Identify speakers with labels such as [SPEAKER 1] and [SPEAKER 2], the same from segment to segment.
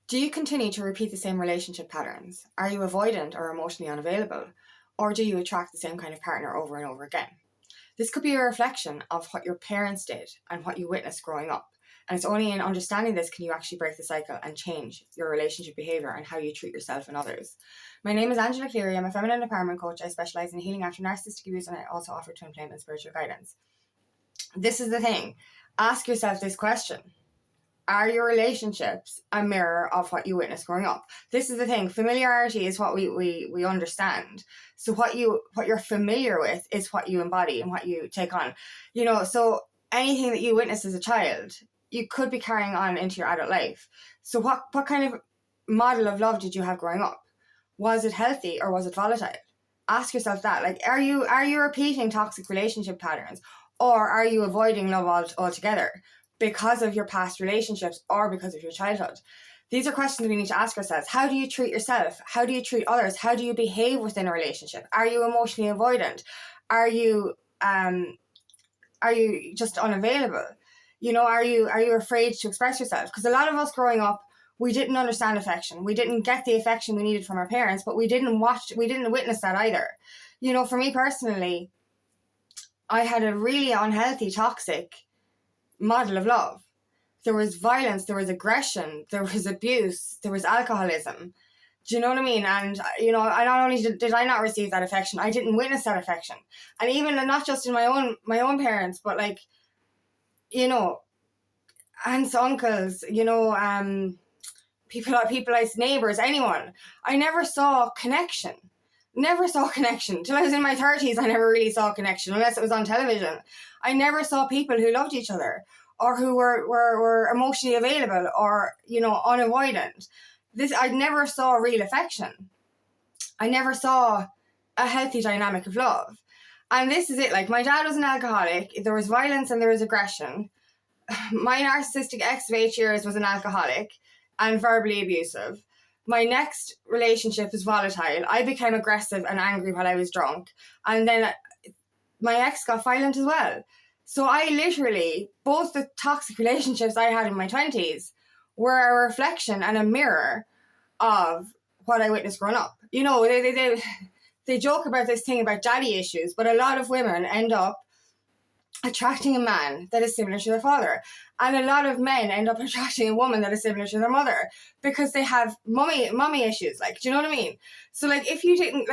[SPEAKER 1] Do you continue to repeat the same relationship patterns? Are you avoidant or emotionally unavailable? Or do you attract the same kind of partner over and over again? This could be a reflection of what your parents did and what you witnessed growing up. And it's only in understanding this can you actually break the cycle and change your relationship behaviour and how you treat yourself and others. My name is Angela Cleary. I'm a feminine empowerment coach. I specialise in healing after narcissistic abuse, and I also offer twin flame and spiritual guidance. This is the thing. Ask yourself this question. Are your relationships a mirror of what you witnessed growing up? This is the thing. Familiarity is what we understand. So what you're familiar with is what you embody and what you take on. So anything that you witnessed as a child, you could be carrying on into your adult life. So what kind of model of love did you have growing up? Was it healthy or was it volatile? Ask yourself that. Like, are you repeating toxic relationship patterns, or are you avoiding love altogether? Because of your past relationships or because of your childhood? These are questions we need to ask ourselves. How do you treat yourself? How do you treat others? How do you behave within a relationship? Are you emotionally avoidant? Are you just unavailable? Are you afraid to express yourself? Because a lot of us growing up, we didn't understand affection. We didn't get the affection we needed from our parents, but we didn't witness that either. For me personally, I had a really unhealthy, toxic model of love. There was violence, there was aggression, there was abuse, there was alcoholism. Do you know what I mean? And not only did I not receive that affection, I didn't witness that affection. And even not just in my own parents, but aunts, uncles, people like neighbours, anyone. I never saw connection. Till I was in my 30s. I never really saw connection unless it was on television. I never saw people who loved each other or who were emotionally available or, unavoidant. I never saw real affection. I never saw a healthy dynamic of love. And this is it. Like, my dad was an alcoholic. There was violence and there was aggression. My narcissistic ex of 8 years was an alcoholic and verbally abusive. My next relationship was volatile. I became aggressive and angry while I was drunk. And then my ex got violent as well. So I literally, both the toxic relationships I had in my 20s were a reflection and a mirror of what I witnessed growing up. They joke about this thing about daddy issues, but a lot of women end up attracting a man that is similar to their father. And a lot of men end up attracting a woman that is similar to their mother because they have mommy issues. Like, do you know what I mean? So, like, if you didn't,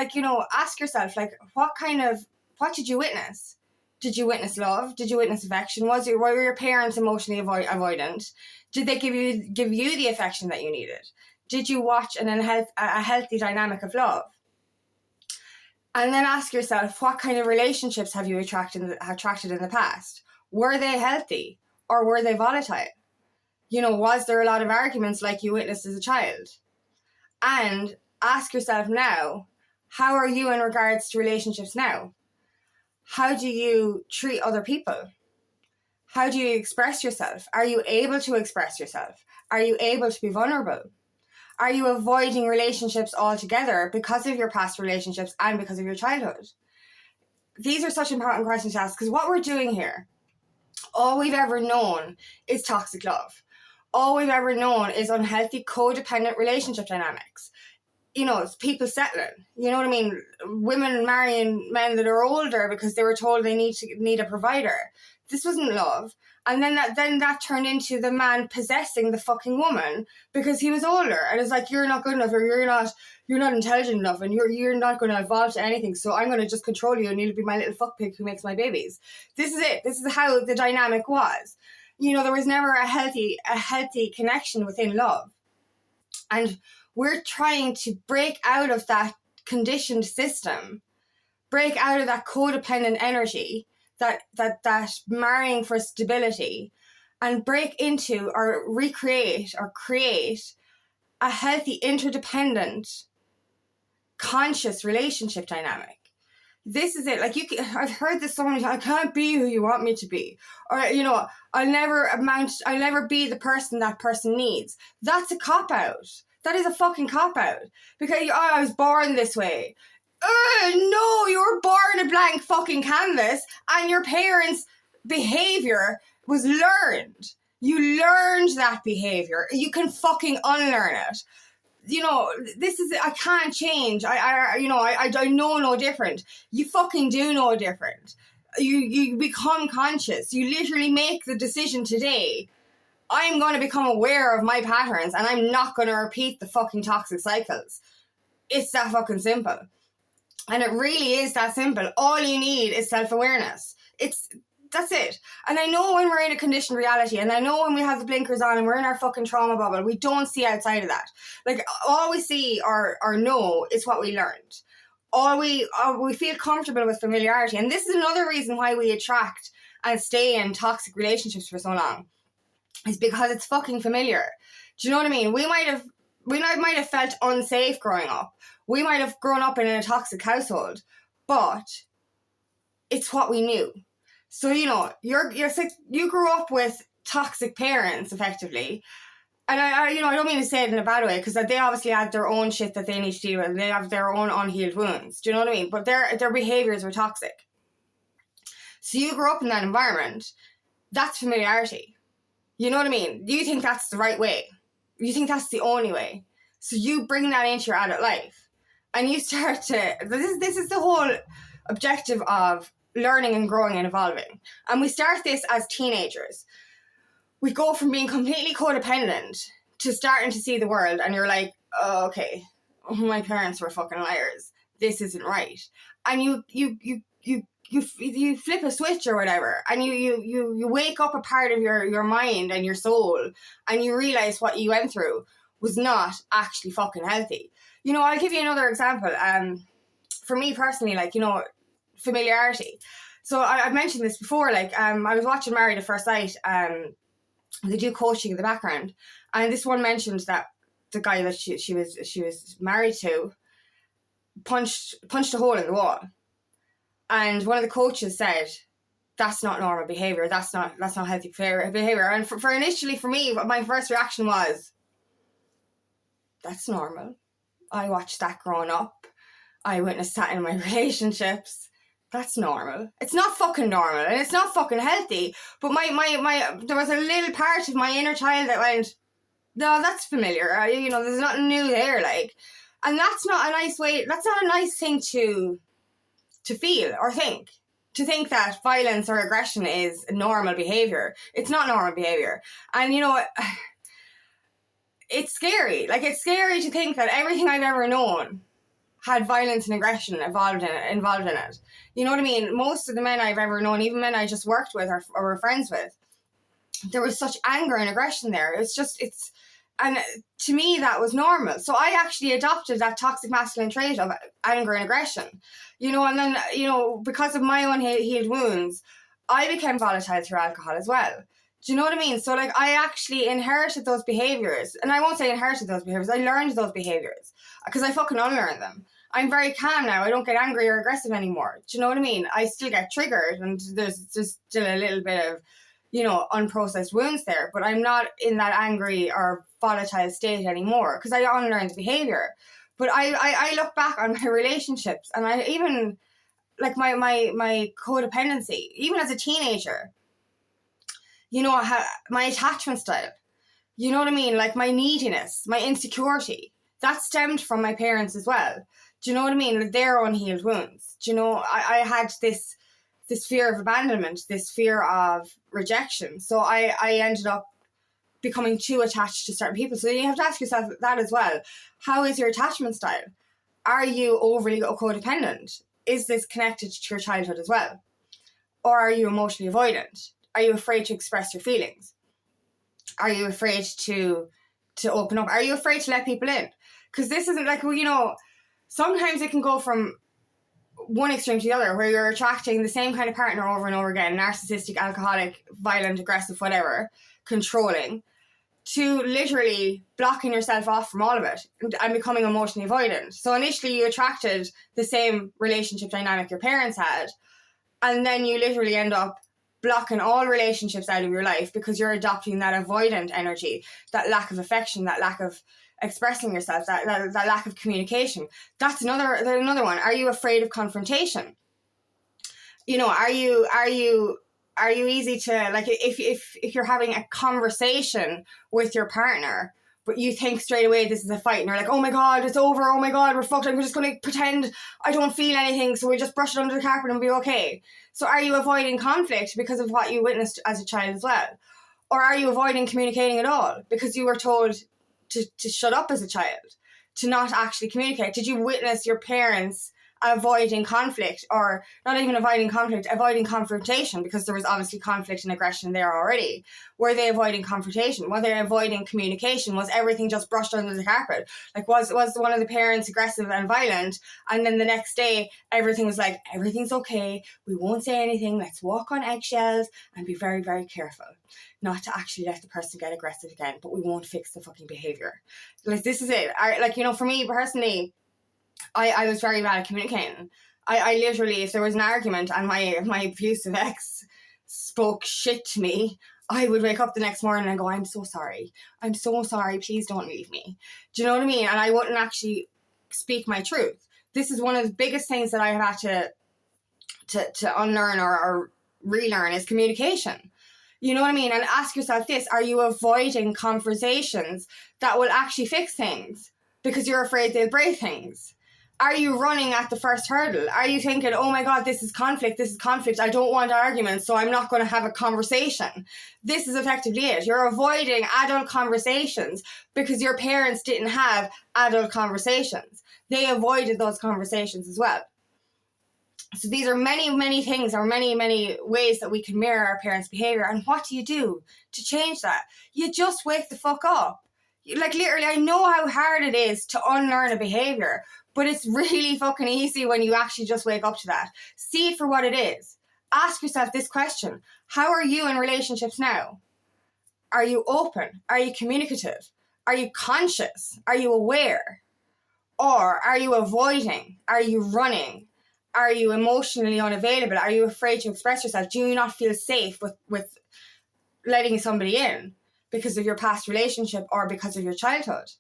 [SPEAKER 1] ask yourself, what did you witness? Did you witness love? Did you witness affection? Were your parents emotionally avoidant? Did they give you the affection that you needed? Did you watch a healthy dynamic of love? And then ask yourself, what kind of relationships have you attracted in the past? Were they healthy or were they volatile? Was there a lot of arguments like you witnessed as a child? And ask yourself now, how are you in regards to relationships now? How do you treat other people? How do you express yourself? Are you able to express yourself? Are you able to be vulnerable? Are you avoiding relationships altogether because of your past relationships and because of your childhood? These are such important questions to ask, because what we're doing here, all we've ever known is toxic love. All we've ever known is unhealthy, codependent relationship dynamics. It's people settling. You know what I mean? Women marrying men that are older because they were told they need a provider. This wasn't love. And then that turned into the man possessing the fucking woman because he was older. And it's like, you're not good enough, or you're not intelligent enough, and you're not going to evolve to anything. So I'm going to just control you, and you'll be my little fuck pig who makes my babies. This is it. This is how the dynamic was. There was never a healthy connection within love. And we're trying to break out of that conditioned system, break out of that codependent energy, that marrying for stability, and break into or recreate or create a healthy, interdependent, conscious relationship dynamic. This is it. Like, I've heard this so many times. I can't be who you want me to be, or I'll never be the person that person needs. That's a cop out. That is a fucking cop out, because I was born this way. No, you were born a blank fucking canvas, and your parents' behaviour was learned. You learned that behavior. You can fucking unlearn it. You know, this is, I can't change. I know no different. You fucking do know different. You become conscious. You literally make the decision today. I'm going to become aware of my patterns and I'm not going to repeat the fucking toxic cycles. It's that fucking simple. And it really is that simple. All you need is self-awareness. That's it. And I know when we're in a conditioned reality, and I know when we have the blinkers on and we're in our fucking trauma bubble, we don't see outside of that. Like, all we see or know is what we learned. We feel comfortable with familiarity. And this is another reason why we attract and stay in toxic relationships for so long. Is because it's fucking familiar. Do you know what I mean? We might have felt unsafe growing up. We might have grown up in a toxic household, but it's what we knew. So, you know, you grew up with toxic parents, effectively. And I don't mean to say it in a bad way, because they obviously had their own shit that they need to deal with. They have their own unhealed wounds. Do you know what I mean? But their behaviors were toxic. So you grew up in that environment. That's familiarity. You know what I mean? You think that's the right way. You think that's the only way. So you bring that into your adult life. And you start to... This is the whole objective of learning and growing and evolving. And we start this as teenagers. We go from being completely codependent to starting to see the world, and you're like, oh, okay, my parents were fucking liars. This isn't right. And you flip a switch or whatever, and you wake up a part of your mind and your soul, and you realize what you went through was not actually fucking healthy. You know, I'll give you another example. For me personally, like, you know, familiarity. So I've mentioned this before, like, I was watching Married at First Sight, they do coaching in the background, and this one mentioned that the guy that she was married to punched a hole in the wall, and one of the coaches said, that's not normal behavior, that's not healthy behavior. And for initially, for me, my first reaction was, that's normal. I watched that growing up. I witnessed that in my relationships. That's normal. It's not fucking normal, and it's not fucking healthy. But my there was a little part of my inner child that went, no, that's familiar. You know, there's nothing new there, like. And that's not a nice way. That's not a nice thing to feel or think. To think that violence or aggression is normal behavior. It's not normal behavior. And you know, it's scary. Like, it's scary to think that everything I've ever known had violence and aggression involved in it. You know what I mean? Most of the men I've ever known, even men I just worked with or were friends with, there was such anger and aggression there. And to me, that was normal. So I actually adopted that toxic masculine trait of anger and aggression. You know, and then, you know, because of my own healed wounds, I became volatile through alcohol as well. Do you know what I mean? So, like, I actually inherited those behaviors. And I won't say inherited those behaviors. I learned those behaviors because I fucking unlearned them. I'm very calm now. I don't get angry or aggressive anymore. Do you know what I mean? I still get triggered, and there's still a little bit of, you know, unprocessed wounds there. But I'm not in that angry or volatile state anymore because I unlearned the behavior. But I look back on my relationships, and I even, like, my codependency, even as a teenager, you know, my attachment style, you know what I mean? Like, my neediness, my insecurity, that stemmed from my parents as well. Do you know what I mean? Like, their unhealed wounds. Do you know, I had this fear of abandonment, this fear of rejection. So I ended up becoming too attached to certain people. So you have to ask yourself that as well. How is your attachment style? Are you overly codependent? Is this connected to your childhood as well? Or are you emotionally avoidant? Are you afraid to express your feelings? Are you afraid to open up? Are you afraid to let people in? Because this isn't like, well, you know, sometimes it can go from one extreme to the other, where you're attracting the same kind of partner over and over again, narcissistic, alcoholic, violent, aggressive, whatever, controlling, to literally blocking yourself off from all of it and becoming emotionally avoidant. So initially you attracted the same relationship dynamic your parents had, and then you literally end up blocking all relationships out of your life because you're adopting that avoidant energy, that lack of affection, that lack of expressing yourself, that lack of communication. That's another one. Are you afraid of confrontation? You know, are you Are you easy to, like, if you're having a conversation with your partner, but you think straight away this is a fight, and you're like, oh my God, it's over, oh my God, we're fucked, I'm just going to pretend I don't feel anything, so we just brush it under the carpet and be okay. So are you avoiding conflict because of what you witnessed as a child as well? Or are you avoiding communicating at all because you were told to shut up as a child, to not actually communicate? Did you witness your parents avoiding conflict, or not even avoiding conflict, avoiding confrontation, because there was obviously conflict and aggression there already? Were they avoiding confrontation? Were they avoiding communication? Was everything just brushed under the carpet? Like, was one of the parents aggressive and violent, and then the next day everything was like, everything's okay, we won't say anything, let's walk on eggshells and be very, very careful not to actually let the person get aggressive again, but we won't fix the fucking behavior. Like, this is it. For me personally, I was very bad at communicating. I literally, if there was an argument and my abusive ex spoke shit to me, I would wake up the next morning and go, I'm so sorry, please don't leave me. Do you know what I mean? And I wouldn't actually speak my truth. This is one of the biggest things that I have had to unlearn or relearn, is communication. You know what I mean? And ask yourself this: are you avoiding conversations that will actually fix things because you're afraid they'll break things? Are you running at the first hurdle? Are you thinking, oh my God, this is conflict, I don't want arguments, so I'm not going to have a conversation? This is effectively it. You're avoiding adult conversations because your parents didn't have adult conversations. They avoided those conversations as well. So these are many, many things, or many, many ways that we can mirror our parents' behaviour. And what do you do to change that? You just wake the fuck up. Like, literally, I know how hard it is to unlearn a behaviour, but it's really fucking easy when you actually just wake up to that. See it for what it is. Ask yourself this question: how are you in relationships now? Are you open? Are you communicative? Are you conscious? Are you aware? Or are you avoiding? Are you running? Are you emotionally unavailable? Are you afraid to express yourself? Do you not feel safe with letting somebody in because of your past relationship or because of your childhood?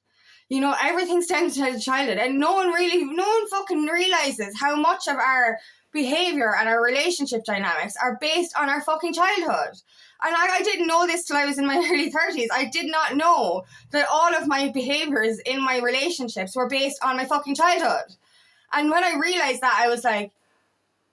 [SPEAKER 1] You know, everything stems from childhood, and no one fucking realizes how much of our behavior and our relationship dynamics are based on our fucking childhood. And I didn't know this till I was in my early 30s. I did not know that all of my behaviors in my relationships were based on my fucking childhood. And when I realized that, I was like,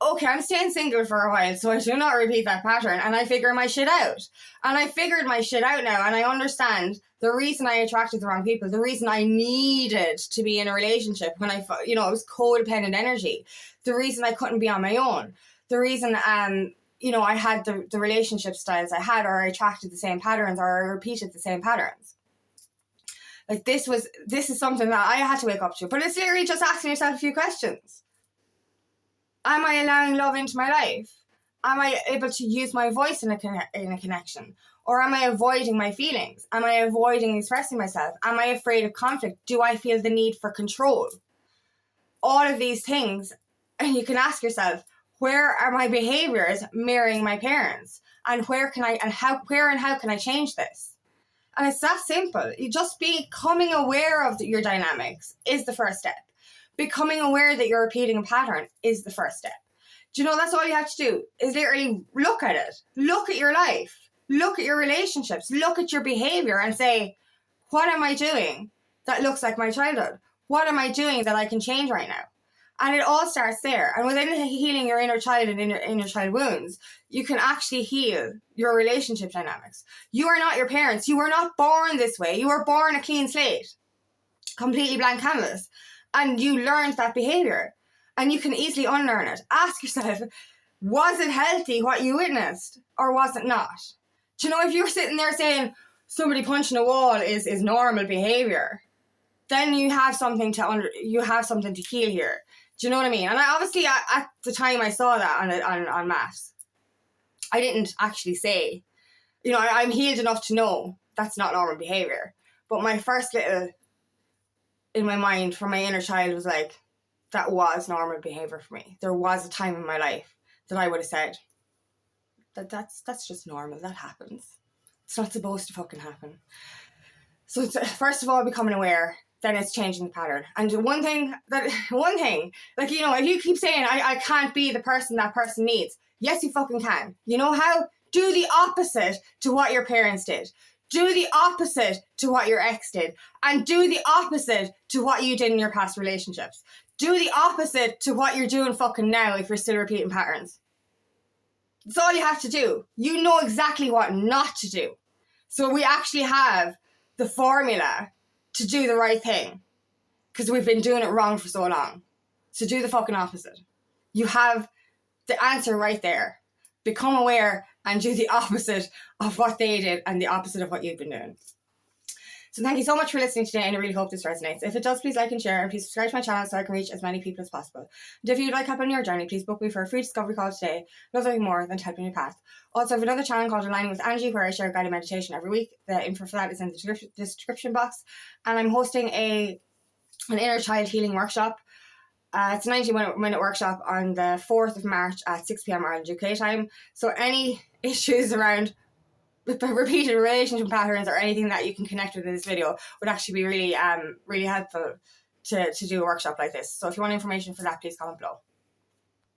[SPEAKER 1] okay, I'm staying single for a while, so I do not repeat that pattern, and I figure my shit out. And I figured my shit out now, and I understand the reason I attracted the wrong people, the reason I needed to be in a relationship when it was codependent energy, the reason I couldn't be on my own, the reason, I had the relationship styles I had, or I attracted the same patterns, or I repeated the same patterns. Like, this is something that I had to wake up to. But it's literally just asking yourself a few questions. Am I allowing love into my life? Am I able to use my voice in a connection? Or am I avoiding my feelings? Am I avoiding expressing myself? Am I afraid of conflict? Do I feel the need for control? All of these things, and you can ask yourself, where are my behaviors mirroring my parents? And where and how can I change this? And it's that simple. You just becoming aware of your dynamics is the first step. Becoming aware that you're repeating a pattern is the first step. Do you know, that's all you have to do, is literally look at it. Look at your life. Look at your relationships. Look at your behavior and say, what am I doing that looks like my childhood? What am I doing that I can change right now? And it all starts there. And within healing your inner child and inner child wounds, you can actually heal your relationship dynamics. You are not your parents. You were not born this way. You were born a clean slate, completely blank canvas. And you learned that behavior. And you can easily unlearn it. Ask yourself, was it healthy what you witnessed? Or was it not? Do you know, if you're sitting there saying somebody punching a wall is normal behavior, then you have something to heal here. Do you know what I mean? And I obviously, at the time I saw that on maths, I didn't actually say, I'm healed enough to know that's not normal behavior. But my first little, in my mind, from my inner child, was like, that was normal behavior for me. There was a time in my life that I would have said, that's just normal, that happens. It's not supposed to fucking happen. So it's, first of all, becoming aware, then it's changing the pattern. And one thing, like, if you keep saying, I can't be the person that person needs, Yes, you fucking can. You know how? Do the opposite to what your parents did. Do the opposite to what your ex did. And do the opposite to what you did in your past relationships. Do the opposite to what you're doing fucking now if you're still repeating patterns. That's all you have to do. You know exactly what not to do. So we actually have the formula to do the right thing. Because we've been doing it wrong for so long. So do the fucking opposite. You have the answer right there. Become aware and do the opposite of what they did and the opposite of what you've been doing. So thank you so much for listening today, and I really hope this resonates. If it does, please like and share, and please subscribe to my channel so I can reach as many people as possible. And if you'd like help on your journey, please book me for a free discovery call today. Nothing more than helping your path. Also, I have another channel called Aligning with Energy where I share guided meditation every week. The info for that is in the description box. And I'm hosting an inner child healing workshop. It's a 90-minute workshop on the 4th of March at 6 p.m. Ireland UK time. So any issues around repeated relationship patterns or anything that you can connect with in this video would actually be really helpful to do a workshop like this. So if you want information for that, please comment below.